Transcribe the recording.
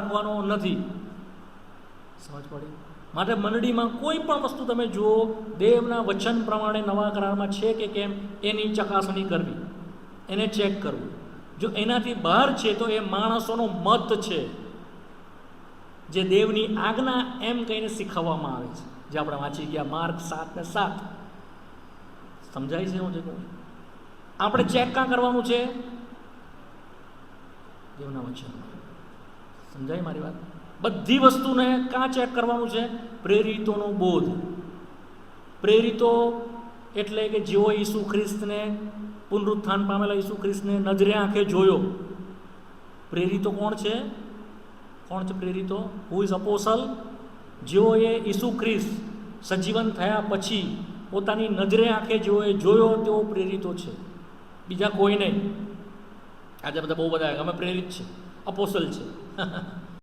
રાખવાનો નથી. સમજ પડી? માટે મંડળીમાં કોઈ પણ વસ્તુ તમે જુઓ, દેવના વચન પ્રમાણે નવા કરારમાં છે કે કેમ એની ચકાસણી કરવી, એને ચેક કરવું. જો એનાથી બહાર છે તો એ માણસોનો મત છે, જે દેવની આજ્ઞા એમ કહીને શીખવવામાં આવે છે, જે આપણે વાંચી ગયા માર્ક 7:7. સમજાય છે હું જે કહું? આપણે ચેક કાં કરવાનું છે? દેવના વચનમાં. સમજાય મારી વાત? બધી વસ્તુને કાં ચેક કરવાનું છે? પ્રેરિતોનો બોધ. પ્રેરિતો એટલે કે જેઓ ઈસુ ખ્રિસ્તને, પુનરુત્થાન પામેલા ઈસુ ખ્રિસ્તને નજરે આંખે જોયો. પ્રેરિતો કોણ છે? કોણ છે પ્રેરિતો? Who is અપોસલ? જેઓએ ઈસુ ખ્રિસ્ત સજીવન થયા પછી પોતાની નજરે આંખે જેઓએ જોયો તેઓ પ્રેરિતો છે, બીજા કોઈ નહીં. આજે બધા બહુ બધા અમે પ્રેરિત છે, અપોસલ છે.